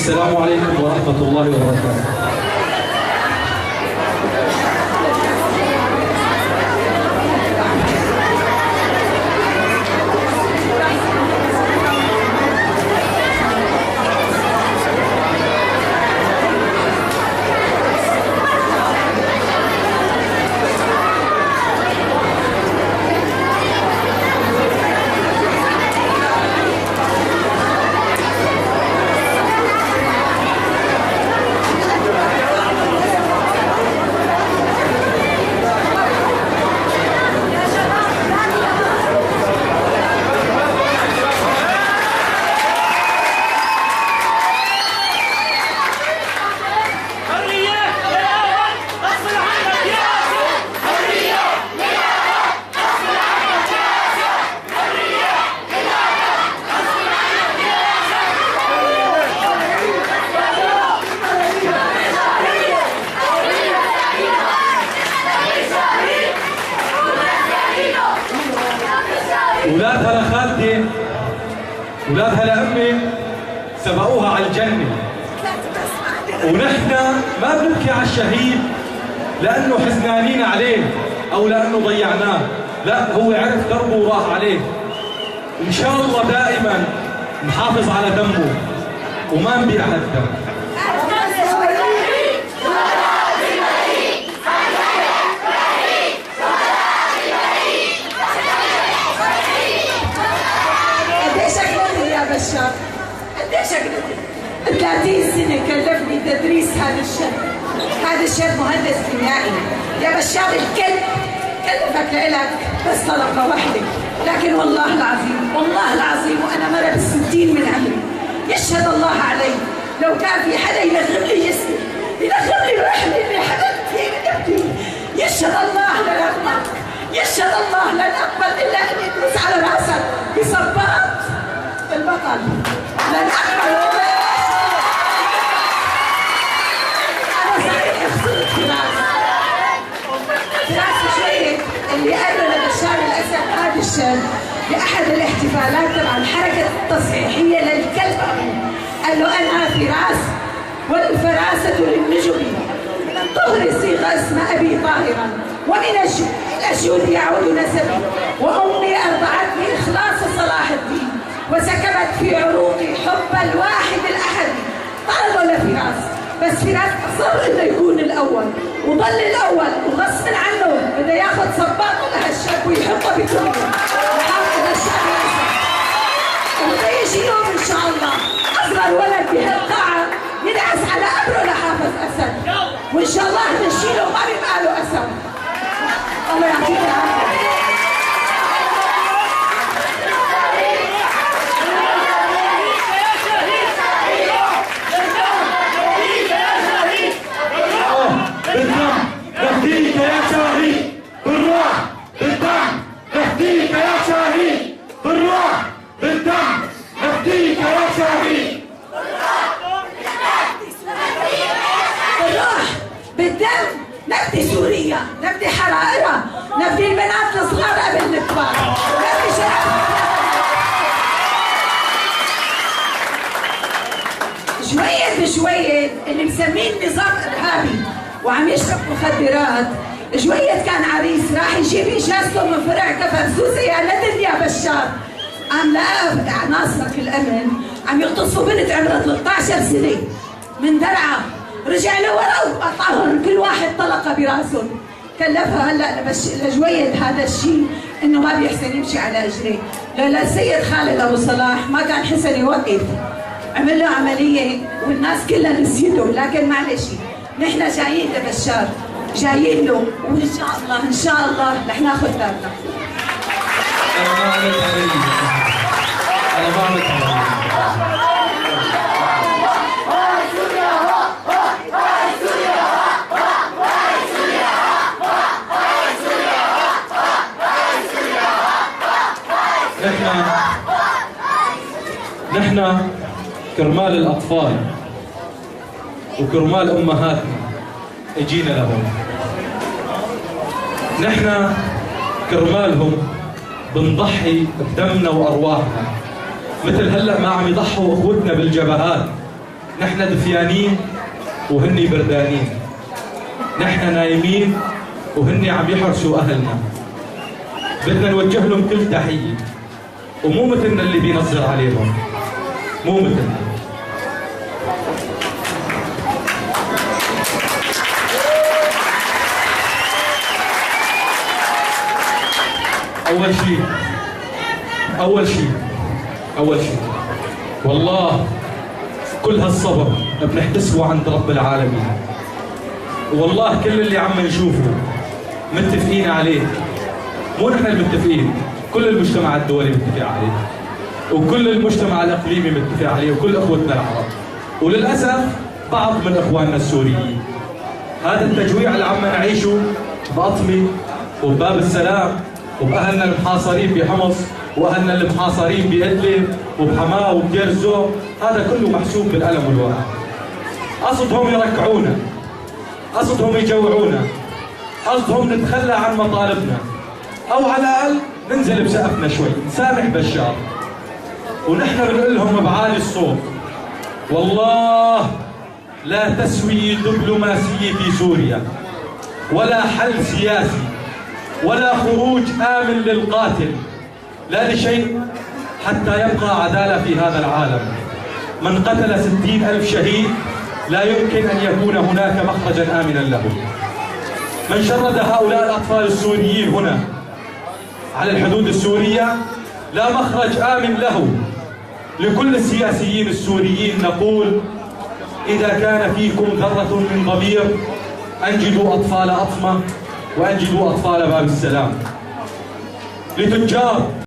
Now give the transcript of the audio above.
السلام عليكم ورحمة الله وبركاته. أولاد هلا خالتي، أولاد هلا أمي سبقوها على الجنة، ونحن ما بنبكي على الشهيد لأنه حزنانين عليه أو لأنه ضيعناه، لا هو عرف دربه وراح عليه. إن شاء الله دائما نحافظ على دمه وما نبيع هالدم. بشار قديش اقدر 30 سنه كلفني تدريس هذا الشاب. هذا الشاب مهندس كيميائي يا بشار. الكلب كلفك لإلك بس طلقه واحده، لكن والله العظيم والله العظيم وانا مره بالستين من عمري يشهد الله علي لو كان في حدا يلغم لي جسمي يلغم لي روحي اللي حدثت فيه بدبتي، يشهد الله لن اقبل، يشهد الله لن اقبل الا ان يدوس على راسك بصبات البطل. لن اقبل. انا صحيح خسرت فراس شويه اللي قال لبشار الاسد هذا الشاب باحد الاحتفالات تبع الحركه التصحيحيه للكلب، قال له انا فراس والفراسه للنجم، من الطهر صيغ اسم ابي طاهرا ومن الاشهد يعود نسبي، وامي ارضعتني اخلاص صلاح الدين وسكبت في عروقي حب الواحد الاحد. طلبوا لفراس بس فراس اصر انه يكون الاول وضل الاول وغصب عنه بده ياخذ صباطه لهالشاب ويحطه بكله ويحافظ الشاب الاسد. وبده يجي يوم ان شاء الله اصغر ولد بهالقاعه يدعس على قبره لحافظ اسد، وان شاء الله نشيله وما بيبقى له اسد. الله يعطيك العافيه. نفديك يا شهيد بالروح بالدم، نفديك يا شهيد بالروح بالدم، نفديك يا شهيد بالروح بالدم، نفدي سوريا، نفدي حرائرها، نفدي البنات الصغار قبل الكبار، نفدي شباب. شوية بشوية اللي مسميه النظام إرهابي وعم يشرب مخدرات، شوية كان عريس راح يجيب إجازته من فرع كفر سوسة يا ندل يا بشار، عم لقى عناصرك الأمن عم يغتصبوا بنت عمرها 13 سنة من درعا، رجع لورا وقطعهم كل واحد طلقة براسهم. كلفها هلا لجويد هذا الشيء انه ما بيحسن يمشي على اجريه، للسيد خالد ابو صلاح ما كان حسن يوقف، عمل له عمليه والناس كلها نسيته، لكن معلش نحن جايين لبشار، جايين له وان شاء الله ان شاء الله رح ناخذ بالنا. انا ما عملت عمليه، انا ما عملت عمليه. نحن كرمال الأطفال وكرمال أمهاتنا اجينا لهم، نحن كرمالهم بنضحي بدمنا وأرواحنا، مثل هلأ ما عم يضحوا أخوتنا بالجبهات نحن دفيانين وهن بردانين، نحن نايمين وهن عم يحرسوا أهلنا. بدنا نوجه لهم كل تحية، ومو مثلنا اللي بينظر عليهم، مو مثلنا. أول شيء والله كل هالصبر بنحتسبه عند رب العالمين، والله كل اللي عم نشوفه متفقين عليه، مو نحن المتفقين، كل المجتمع الدولي متفق عليه، وكل المجتمع الإقليمي متفق عليه، وكل إخوتنا العرب، وللأسف بعض من إخواننا السوريين. هذا التجويع اللي عم نعيشه بأطمي وبباب السلام وبأهلنا المحاصرين بحمص وأهلنا المحاصرين بإدلب وبحماه وبدير الزور، هذا كله محسوب بالألم والوجع. قصدهم يركعونا، قصدهم يجوعونا، قصدهم نتخلى عن مطالبنا، أو على الأقل ننزل بسقفنا شوي، نسامح بشار. ونحن بنقول لهم بعالي الصوت: والله لا تسوي دبلوماسية في سوريا، ولا حل سياسي، ولا خروج آمن للقاتل، لا لشيء حتى يبقى عدالة في هذا العالم. من قتل 60,000 شهيد لا يمكن أن يكون هناك مخرجا آمنا له. من شرد هؤلاء الأطفال السوريين هنا على الحدود السورية لا مخرج آمن له. لكل السياسيين السوريين نقول: إذا كان فيكم ذرة من ضمير أنجدوا أطفال أطمة وأنجدوا أطفال باب السلام. لتجار